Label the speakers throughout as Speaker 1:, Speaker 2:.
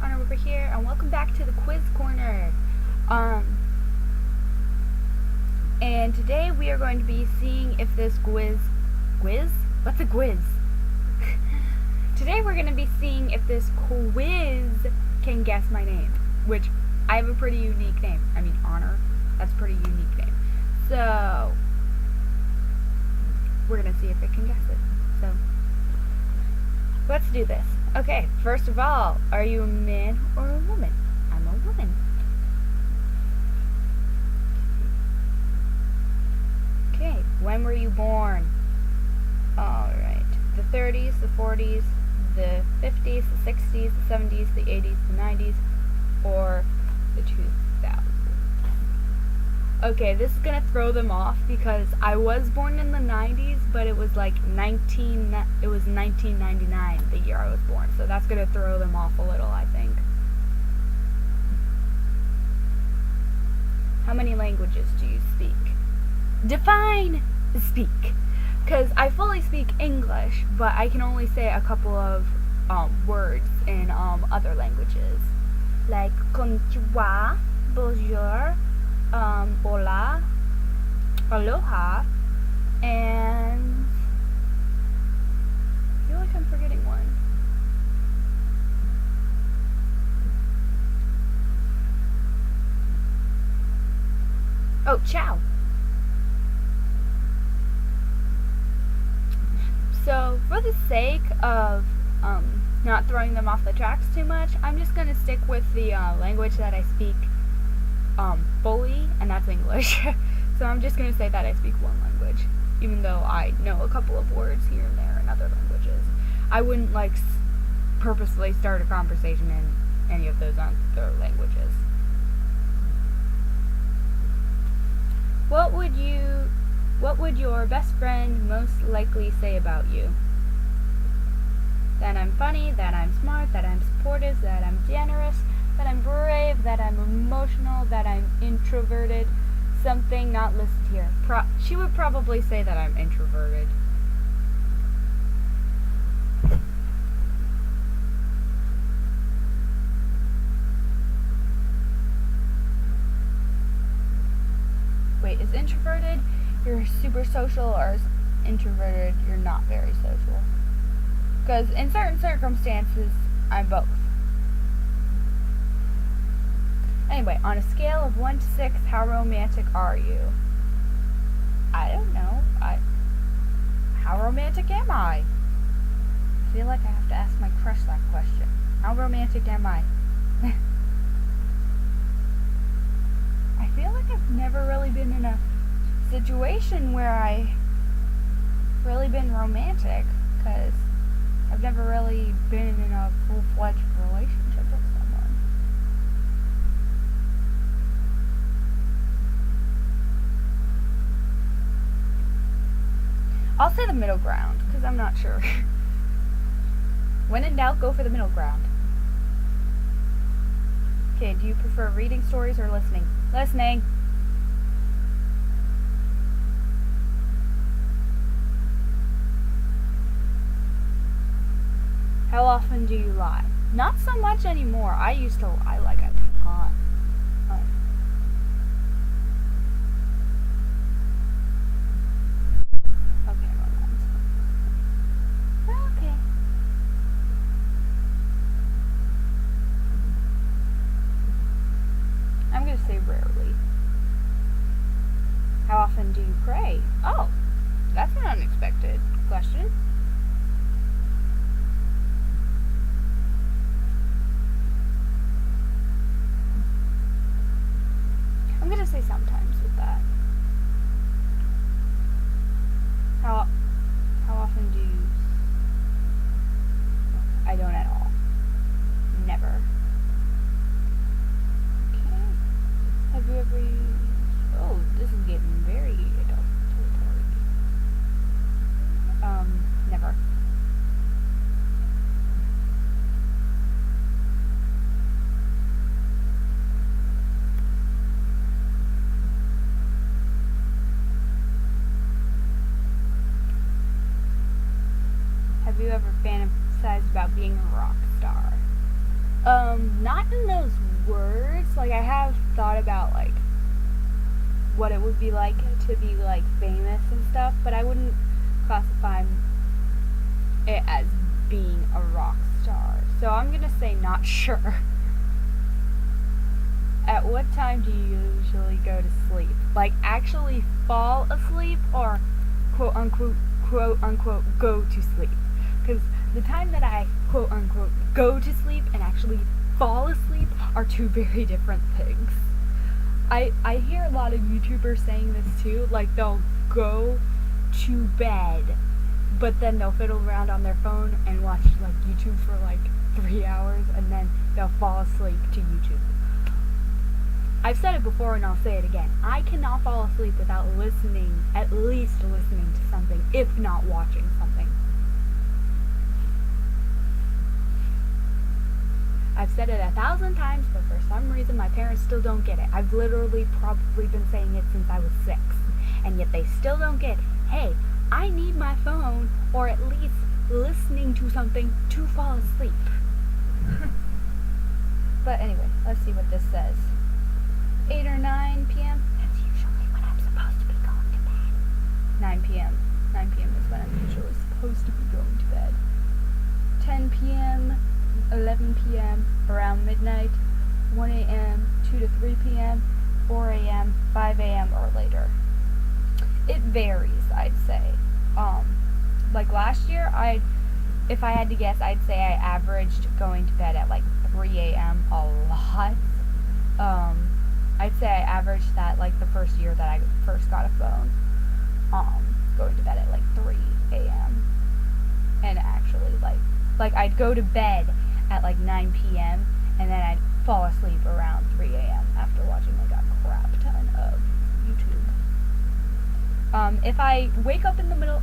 Speaker 1: Honor over here, and welcome back to the Quiz Corner. And today we are going to be seeing if this quiz? What's a quiz? Today we're going to be seeing if this quiz can guess my name, which I have a pretty unique name. I mean, Honor, that's a pretty unique name. So, we're going to see if it can guess it. So, let's do this. Okay, first of all, are you a man or a woman? I'm a woman. Okay, when were you born? Alright, the 30s, the 40s, the 50s, the 60s, the 70s, the 80s, the 90s, or the 2000s. Okay, this is gonna throw them off because I was born in the 90s, but it was like 1999, the year I was born, so that's gonna throw them off a little, I think. How many languages do you speak? Define speak, because I fully speak English, but I can only say a couple of words in other languages, like konnichiwa, bonjour, hola, aloha, and I feel like I'm forgetting one. Oh, ciao. So, for the sake of not throwing them off the tracks too much, I'm just going to stick with the language that I speak fully, and that's English. So I'm just going to say that I speak one language, even though I know a couple of words here and there in other languages. I wouldn't purposely start a conversation in any of those other languages. What would your best friend most likely say about you? That I'm funny, that I'm smart, that I'm supportive, that I'm generous, that I'm brave, that I'm emotional, that I'm introverted. Something not listed here. She would probably say that I'm introverted. Wait, is introverted you're super social, or is introverted you're not very social? Because in certain circumstances, I'm both. Anyway, on a scale of 1 to 6, how romantic are you? I don't know. How romantic am I? I feel like I have to ask my crush that question. How romantic am I? I feel like I've never really been in a situation where I've really been romantic, because I've never really been in a full-fledged relationship with someone. I'll say the middle ground, because I'm not sure. When in doubt, go for the middle ground. Okay, do you prefer reading stories or listening? Listening! How often do you lie? Not so much anymore. I used to lie like a ton. Okay, romance. Okay. I'm gonna say rarely. How often do you pray? Oh, that's an unexpected question. I'm gonna say sometimes with that. How often do you? I don't at all. Never. Okay. Have you ever used? Oh, this is getting very adult territory. Never. Have you ever fantasized about being a rock star? Not in those words. Like, I have thought about, like, what it would be like to be, like, famous and stuff, but I wouldn't classify it as being a rock star. So I'm gonna say not sure. At what time do you usually go to sleep? Like, actually fall asleep, or quote unquote go to sleep? Because the time that I quote unquote go to sleep and actually fall asleep are two very different things. I hear a lot of YouTubers saying this too, like they'll go to bed, but then they'll fiddle around on their phone and watch like YouTube for like 3 hours, and then they'll fall asleep to YouTube. I've said it before and I'll say it again. I cannot fall asleep without listening, at least listening to something, if not watching something. I've said it 1,000 times, but for some reason my parents still don't get it. I've literally probably been saying it since I was 6, and yet they still don't get, hey, I need my phone, or at least listening to something to fall asleep. But anyway, let's see what this says. 8 or 9 p.m. That's usually when I'm supposed to be going to bed. 9 p.m. 9 p.m. is when I'm usually supposed to be going to bed. 10 p.m., 11 p.m., around midnight, 1 a.m., 2 to 3 p.m., 4 a.m., 5 a.m., or later. It varies, I'd say. Like last year, if I had to guess, I'd say I averaged going to bed at like 3 a.m. a lot. I'd say I averaged that like the first year that I first got a phone. Going to bed at like 3 a.m. And actually like I'd go to bed at like 9 p.m. and then I'd fall asleep around 3 a.m. after watching like a crap ton of YouTube. If I wake up in the middle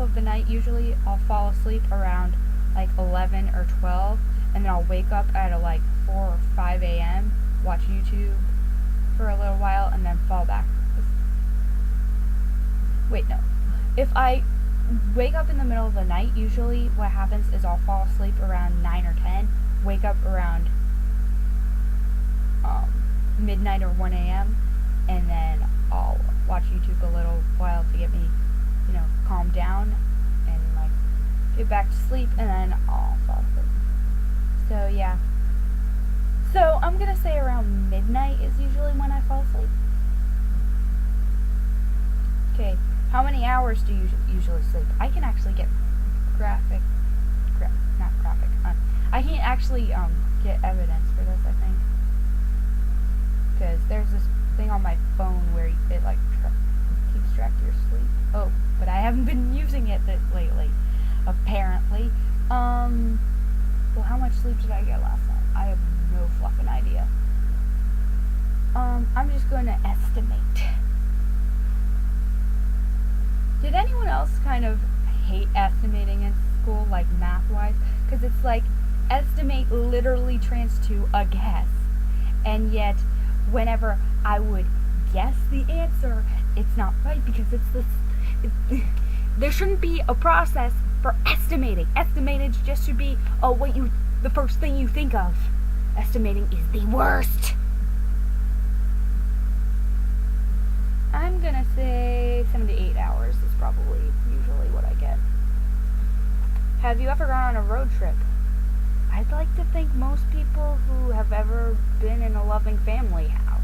Speaker 1: of the night, usually I'll fall asleep around like 11 or 12, and then I'll wake up at like 4 or 5 a.m., watch YouTube for a little while, and then fall back. Wait, no. If I wake up in the middle of the night, usually what happens is I'll fall asleep around 9 or 10, wake up around midnight or 1 a.m., and then I'll watch YouTube a little while to get me, calm down and like get back to sleep, and then I'll fall asleep. So yeah. So I'm gonna say around midnight is usually when I fall asleep. Okay, how many hours do you usually sleep? I can actually get I can actually get evidence for this, I think, because there's this thing on my phone where it like keeps track of your sleep. Oh, but I haven't been using it lately, apparently. Well, how much sleep did I get last night? I have no fucking idea. I'm just going to estimate. Did anyone else kind of hate estimating in school, like math-wise? Because it's like, estimate literally translates to a guess. And yet, whenever I would guess the answer, it's not right, because it's this... there shouldn't be a process for estimating. Estimating just should be, the first thing you think of. Estimating is the worst. I'm gonna say 7 to 8 hours is probably usually what I get. Have you ever gone on a road trip? I'd like to think most people who have ever been in a loving family have.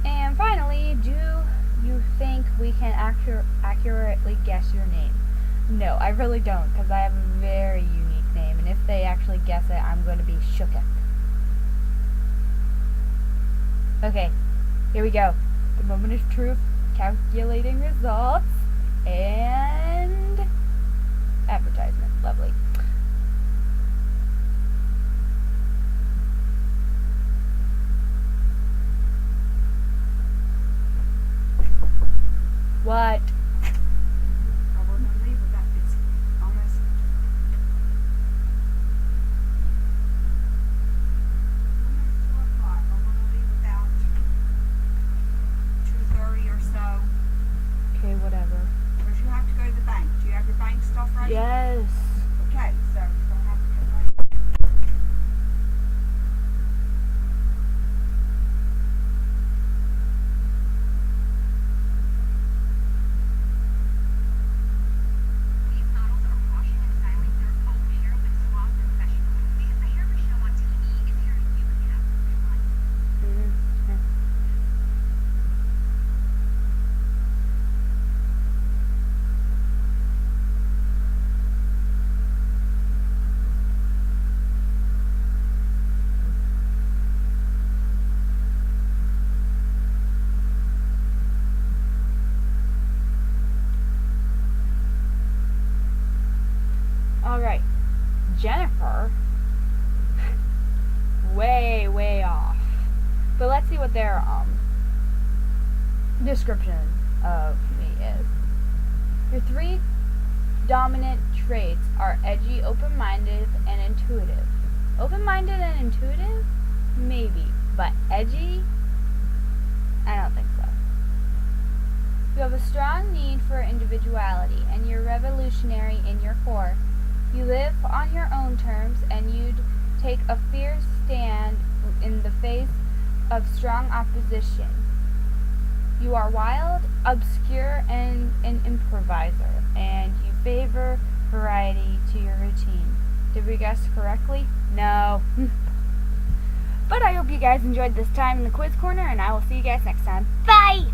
Speaker 1: And finally, do you think we can accurately guess your name? No, I really don't, because I have a very unique name, and if they actually guess it, I'm going to be shooketh. Okay, here we go. The moment of truth, calculating results, and advertisement. Lovely. What?
Speaker 2: I will not leave without this. Almost. Almost 2 o'clock. I want to leave without 2:30 or so.
Speaker 1: Okay, whatever.
Speaker 2: Or else ready?
Speaker 1: Yes.
Speaker 2: Okay, so you're gonna have to come right.
Speaker 3: These models are washing and styling their own hair with suave professionals because the hair we show on TV is hair you can have in real life.
Speaker 1: Alright. Jennifer. way off. But let's see what their description of me is. Your 3 dominant traits are edgy, open-minded, and intuitive. Open-minded and intuitive? Maybe. But edgy? I don't think so. You have a strong need for individuality, and you're revolutionary in your core. You live on your own terms, and you'd take a fierce stand in the face of strong opposition. You are wild, obscure, and an improviser, and you favor variety to your routine. Did we guess correctly? No. But I hope you guys enjoyed this time in the quiz corner, and I will see you guys next time. Bye!